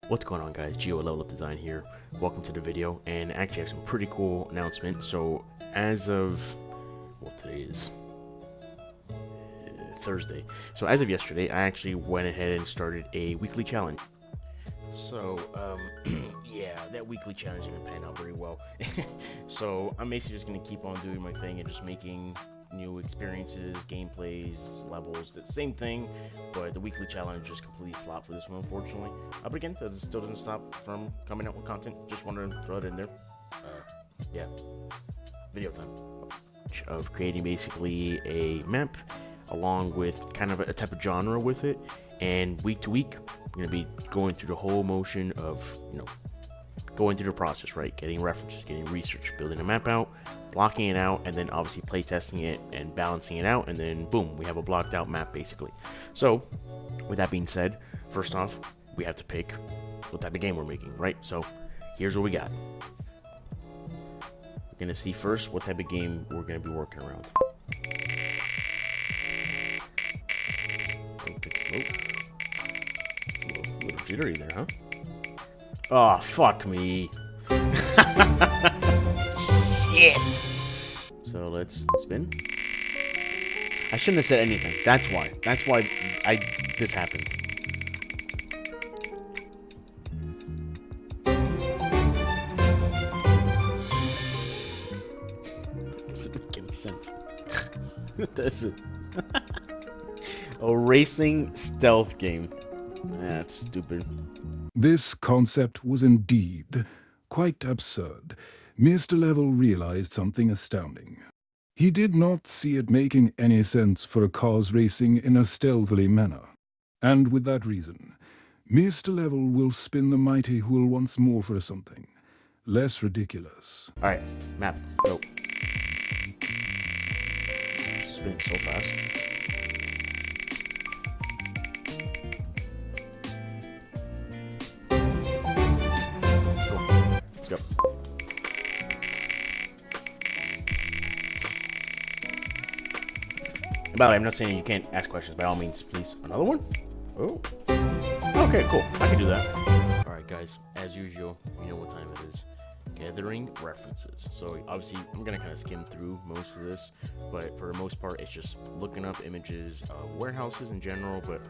What's going on, guys? Geo Level Up Design here. Welcome to the video, and actually I have some pretty cool announcements. So as of, well, today is Thursday. So as of yesterday, I actually went ahead and started a weekly challenge. So yeah, that weekly challenge didn't pan out very well. So I'm basically just gonna keep on doing my thing and just making new experiences, gameplays, levels, the same thing, but the weekly challenge just completely flopped for this one, unfortunately. But again, that still doesn't stop from coming out with content. Just wanted to throw it in there. Yeah, video time of creating basically a map along with kind of a type of genre with it, and week to week I'm gonna be going through the whole motion of, going through the process, right? Getting references, getting research, building a map out, blocking it out, and then obviously play testing it and balancing it out, and then boom, we have a blocked out map basically. So with that being said, first off, we have to pick what type of game we're making, right? So here's what we got. We're gonna see first what type of game we're gonna be working around. A little jittery there, huh? Oh, fuck me. Shit. So let's spin. I shouldn't have said anything. That's why. That's why this happened. Doesn't make any sense. It doesn't. A racing stealth game. That's stupid. This concept was indeed quite absurd. Mr. Level realized something astounding. He did not see it making any sense for a cars racing in a stealthily manner. And with that reason, Mr. Level will spin the mighty wheel once more for something less ridiculous. Alright, map, go. Spinning so fast. Let's go. By the way, I'm not saying you can't ask questions. By all means, please. Another one? Oh. Okay, cool. I can do that. Alright, guys. As usual, you know what time it is. Gathering references. So, obviously, I'm going to kind of skim through most of this. But for the most part, it's just looking up images of warehouses in general. But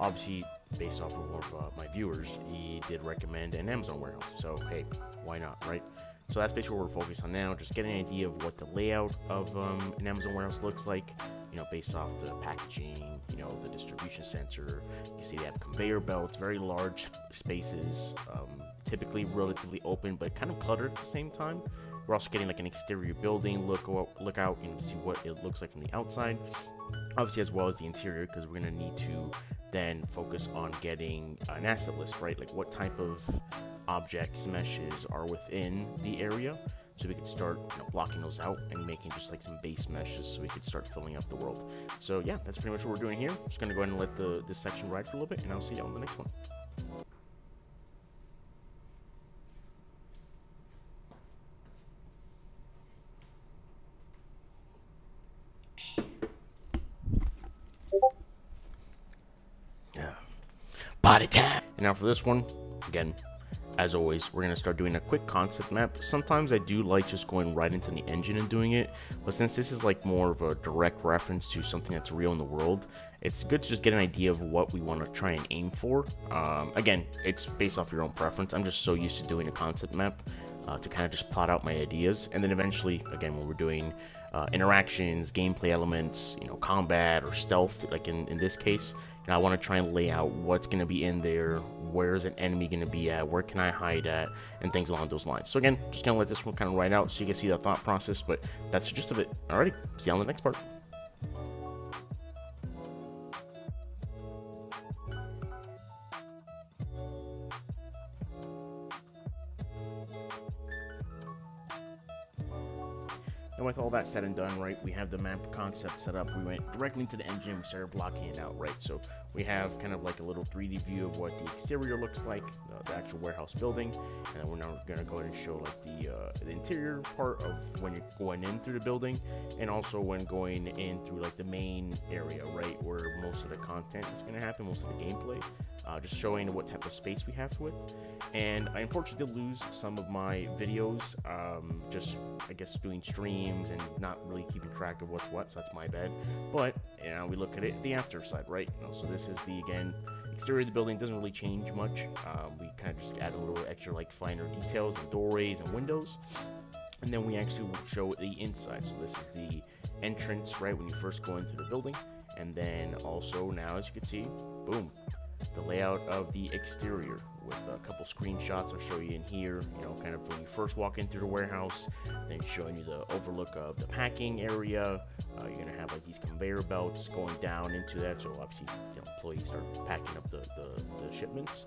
obviously, based off of one of my viewers, he did recommend an Amazon warehouse. So, hey, why not, right? So that's basically what we're focused on now, just getting an idea of what the layout of an Amazon warehouse looks like, based off the packaging, the distribution center. You see they have conveyor belts, very large spaces, typically relatively open, but kind of cluttered at the same time. We're also getting like an exterior building look out, to see what it looks like from the outside. Obviously, as well as the interior, because we're going to need to then focus on getting an asset list, right? Like what type of objects, meshes are within the area, so we could start blocking those out and making just like some base meshes so we could start filling up the world. So yeah, that's pretty much what we're doing here. Just going to go ahead and let this section ride for a little bit, and I'll see you on the next one. Body time. And now for this one, again, as always, we're going to start doing a quick concept map. Sometimes I do like just going right into the engine and doing it, but since this is like more of a direct reference to something that's real in the world, it's good to just get an idea of what we want to try and aim for. Again, it's based off your own preference. I'm just so used to doing a concept map to kind of just plot out my ideas, and then eventually, again, when we're doing interactions, gameplay elements, combat or stealth, like in this case, I want to try and lay out what's going to be in there, where is an enemy going to be at, where can I hide at, and things along those lines. So again, just going to let this one kind of ride out so you can see the thought process, but that's the gist of it. Alrighty, see you on the next part. And with all that said and done, right, we have the map concept set up. We went directly into the engine, we started blocking it out, right? So we have kind of like a little 3D view of what the exterior looks like, the actual warehouse building, and then we're now going to go ahead and show like the interior part of when you're going in through the building, and also when going in through like the main area, right, where most of the content is going to happen, most of the gameplay. Just showing what type of space we have with. And I unfortunately did lose some of my videos, just I guess doing streams and not really keeping track of what's what, so that's my bad. But you know, we look at it the after side, right? You know, so this is the, again, exterior of the building. Doesn't really change much. We kind of just add a little extra like finer details and doorways and windows. And then we actually will show the inside. So this is the entrance, right, when you first go into the building. And then also now, as you can see, boom, the layout of the exterior with a couple screenshots I'll show you in here, you know, kind of when you first walk into the warehouse, then showing you the overlook of the packing area. You're gonna have like these conveyor belts going down into that, so obviously, you know, employees start packing up the shipments.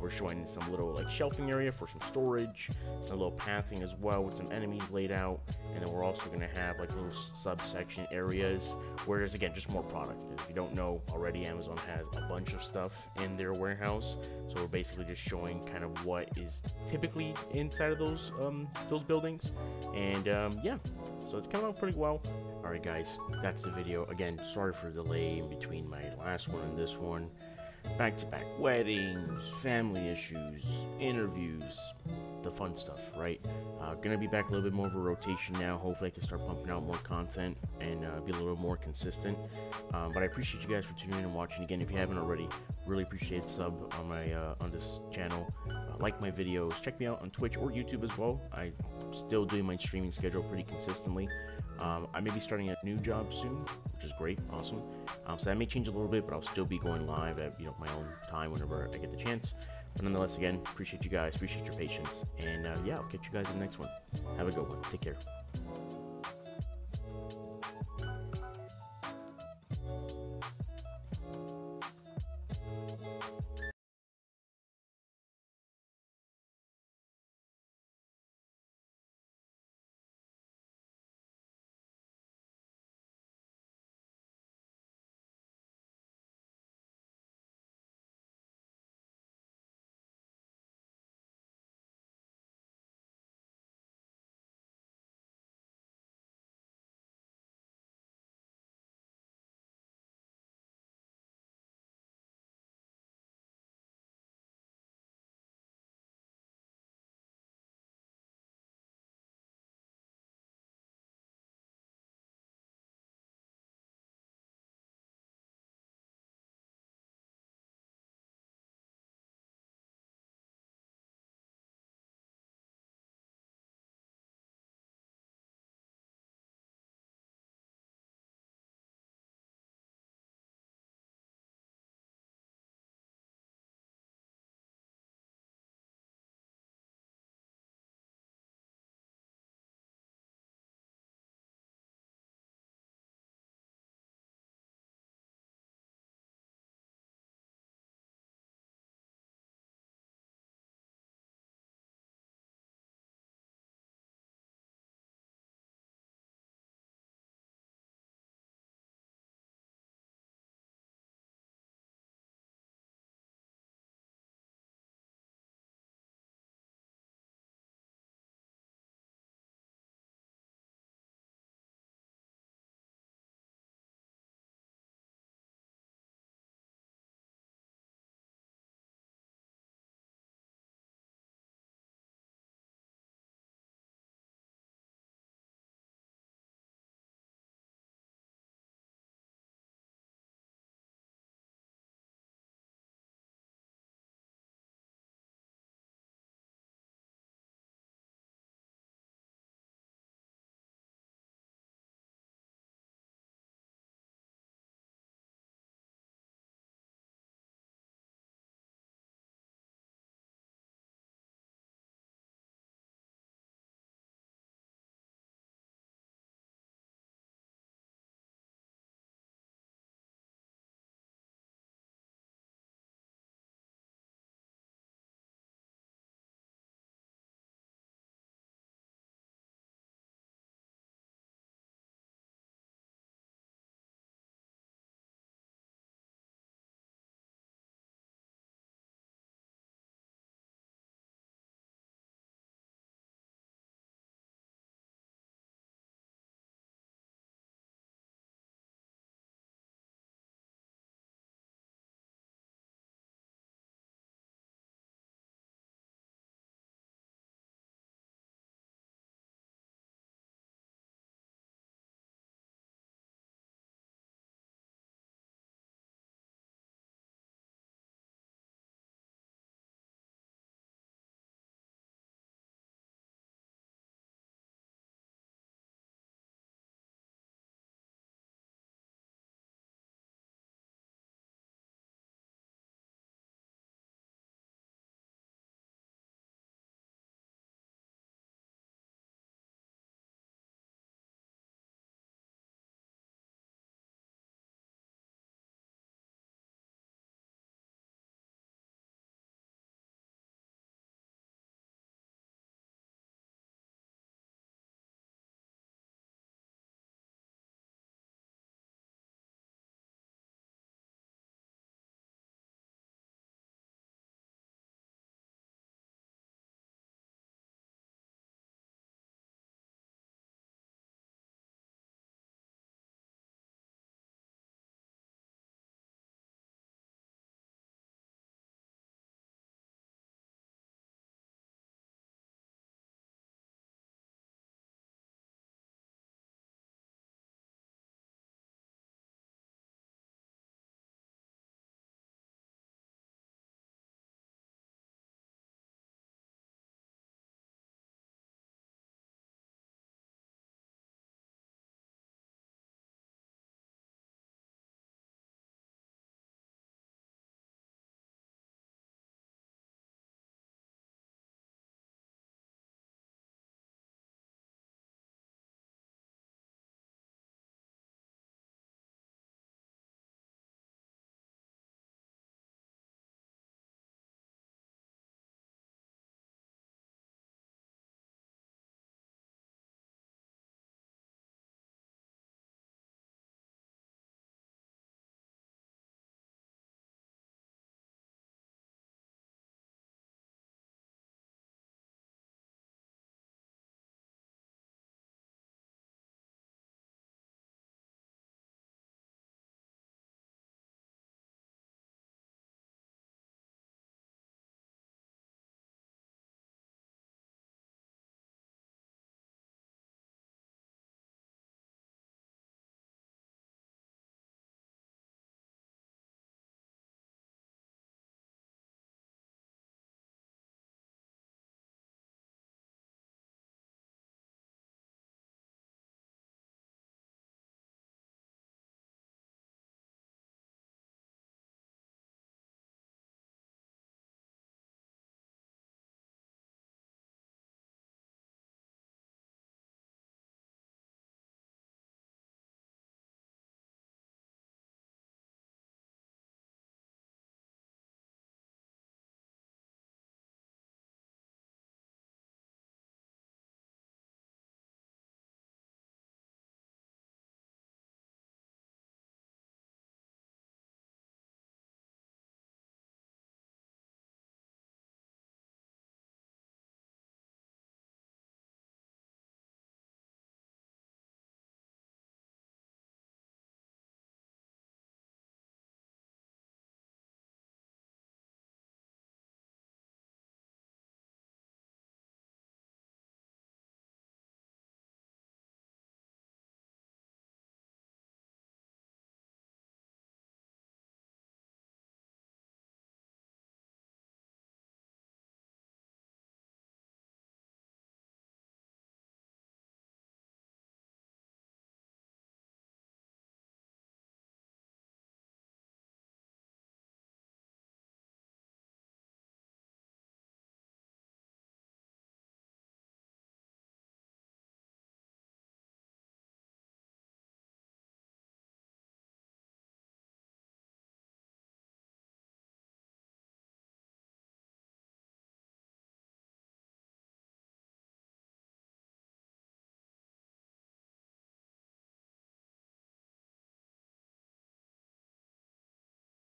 We're showing some little like shelving area for some storage, some little pathing as well with some enemies laid out, and then we're also going to have like little subsection areas where there's, again, just more product. Because if you don't know already, Amazon has a bunch of stuff in their warehouse, so we're basically just showing kind of what is typically inside of those buildings, and yeah, so it's coming out pretty well. Alright guys, that's the video. Again, sorry for the delay in between my last one and this one. Back-to-back weddings, family issues, interviews, the fun stuff, right? Gonna be back a little bit more of a rotation now. Hopefully I can start pumping out more content and be a little more consistent. But I appreciate you guys for tuning in and watching. Again, if you haven't already, really appreciate the sub on my on this channel. Like my videos. Check me out on Twitch or YouTube as well. I still do my streaming schedule pretty consistently. I may be starting a new job soon, which is great, awesome. So that may change a little bit, but I'll still be going live at, you know, my own time whenever I get the chance. But nonetheless, again, appreciate you guys, appreciate your patience, and yeah, I'll catch you guys in the next one. Have a good one. Take care.